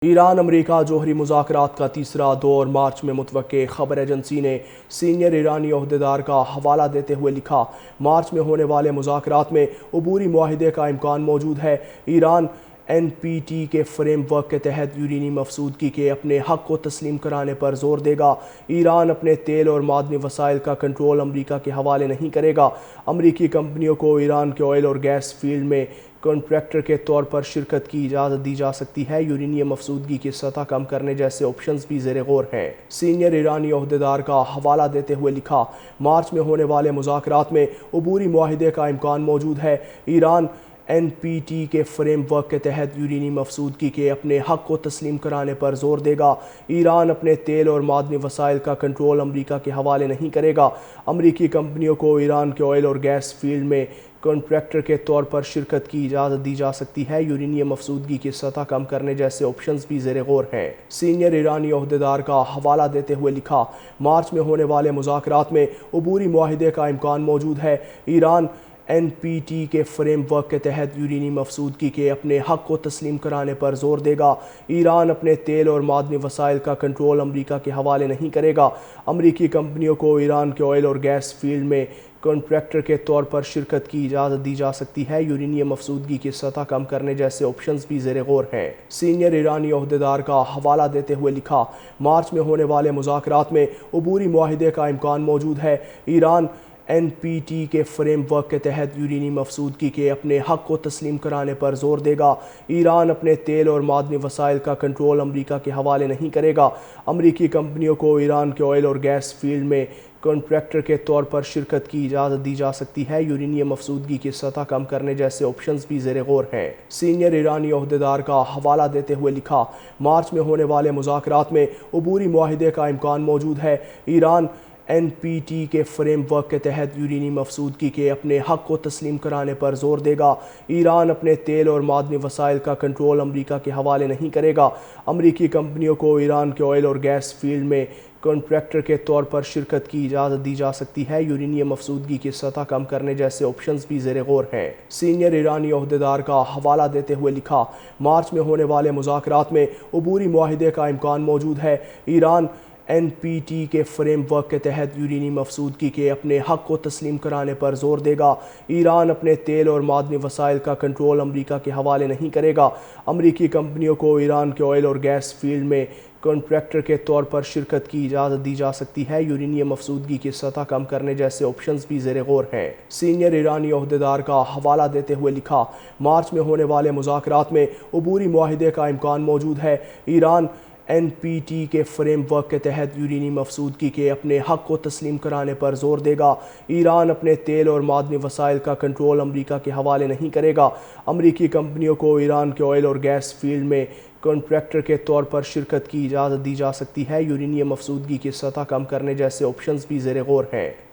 ایران امریکہ جوہری مذاکرات کا تیسرا دور مارچ میں متوقع۔ خبر ایجنسی نے سینئر ایرانی عہدیدار کا حوالہ دیتے ہوئے لکھا، مارچ میں ہونے والے مذاکرات میں عبوری معاہدے کا امکان موجود ہے۔ ایران این پی ٹی کے فریم ورک کے تحت یورینیم افزودگی کے اپنے حق کو تسلیم کرانے پر زور دے گا۔ ایران اپنے تیل اور معدنی وسائل کا کنٹرول امریکہ کے حوالے نہیں کرے گا۔ امریکی کمپنیوں کو ایران کے آئل اور گیس فیلڈ میں کنٹریکٹر کے طور پر شرکت کی اجازت دی جا سکتی ہے۔ یورینیم افزودگی کی سطح کم کرنے جیسے آپشنز بھی زیر غور ہیں۔ سینئر ایرانی عہدیدار کا حوالہ دیتے ہوئے لکھا، مارچ میں ہونے والے مذاکرات میں عبوری معاہدے کا امکان موجود ہے۔ ایران این پی ٹی کے فریم ورک کے تحت یورینیم افزودگی کے اپنے حق کو تسلیم کرانے پر زور دے گا۔ ایران اپنے تیل اور معدنی وسائل کا کنٹرول امریکہ کے حوالے نہیں کرے گا۔ امریکی کمپنیوں کو ایران کے آئل اور گیس فیلڈ میں کنٹریکٹر کے طور پر شرکت کی اجازت دی جا سکتی ہے۔ یورینیم افزودگی کی سطح کم کرنے جیسے آپشنز بھی زیر غور ہیں۔ سینئر ایرانی عہدیدار کا حوالہ دیتے ہوئے لکھا، مارچ میں ہونے والے مذاکرات میں عبوری معاہدے کا امکان موجود ہے۔ ایران این پی ٹی کے فریم ورک کے تحت یورینیم افزودگی کے اپنے حق کو تسلیم کرانے پر زور دے گا۔ ایران اپنے تیل اور معدنی وسائل کا کنٹرول امریکہ کے حوالے نہیں کرے گا۔ امریکی کمپنیوں کو ایران کے آئل اور گیس فیلڈ میں کنٹریکٹر کے طور پر شرکت کی اجازت دی جا سکتی ہے۔ یورینیم افزودگی کی سطح کم کرنے جیسے آپشنز بھی زیر غور ہیں۔ سینئر ایرانی عہدیدار کا حوالہ دیتے ہوئے لکھا، مارچ میں ہونے والے مذاکرات میں عبوری معاہدے کا امکان موجود ہے۔ ایران این پی ٹی کے فریم ورک کے تحت یورینیم افزودگی کے اپنے حق کو تسلیم کرانے پر زور دے گا۔ ایران اپنے تیل اور معدنی وسائل کا کنٹرول امریکہ کے حوالے نہیں کرے گا۔ امریکی کمپنیوں کو ایران کے آئل اور گیس فیلڈ میں کنٹریکٹر کے طور پر شرکت کی اجازت دی جا سکتی ہے۔ یورینیم افزودگی کی سطح کم کرنے جیسے آپشنز بھی زیر غور ہیں۔ سینئر ایرانی عہدیدار کا حوالہ دیتے ہوئے لکھا، مارچ میں ہونے والے مذاکرات میں عبوری معاہدے کا امکان موجود ہے۔ ایران این پی ٹی کے فریم ورک کے تحت یورینیم افزودگی کے اپنے حق کو تسلیم کرانے پر زور دے گا۔ ایران اپنے تیل اور معدنی وسائل کا کنٹرول امریکہ کے حوالے نہیں کرے گا۔ امریکی کمپنیوں کو ایران کے آئل اور گیس فیلڈ میں کنٹریکٹر کے طور پر شرکت کی اجازت دی جا سکتی ہے۔ یورینیم افزودگی کی سطح کم کرنے جیسے آپشنز بھی زیر غور ہیں۔ سینئر ایرانی عہدیدار کا حوالہ دیتے ہوئے لکھا، مارچ میں ہونے والے مذاکرات میں عبوری معاہدے کا امکان موجود ہے۔ ایران این پی ٹی کے فریم ورک کے تحت یورینیم افزودگی کے اپنے حق کو تسلیم کرانے پر زور دے گا۔ ایران اپنے تیل اور معدنی وسائل کا کنٹرول امریکہ کے حوالے نہیں کرے گا۔ امریکی کمپنیوں کو ایران کے آئل اور گیس فیلڈ میں کنٹریکٹر کے طور پر شرکت کی اجازت دی جا سکتی ہے۔ یورینیم افزودگی کی سطح کم کرنے جیسے آپشنز بھی زیر غور ہیں۔ سینئر ایرانی عہدیدار کا حوالہ دیتے ہوئے لکھا، مارچ میں ہونے والے مذاکرات میں عبوری معاہدے کا امکان موجود ہے۔ ایران این پی ٹی کے فریم ورک کے تحت یورینیم افزودگی کے اپنے حق کو تسلیم کرانے پر زور دے گا۔ ایران اپنے تیل اور معدنی وسائل کا کنٹرول امریکہ کے حوالے نہیں کرے گا۔ امریکی کمپنیوں کو ایران کے آئل اور گیس فیلڈ میں کنٹریکٹر کے طور پر شرکت کی اجازت دی جا سکتی ہے۔ یورینیم افزودگی کی سطح کم کرنے جیسے آپشنز بھی زیر غور ہیں۔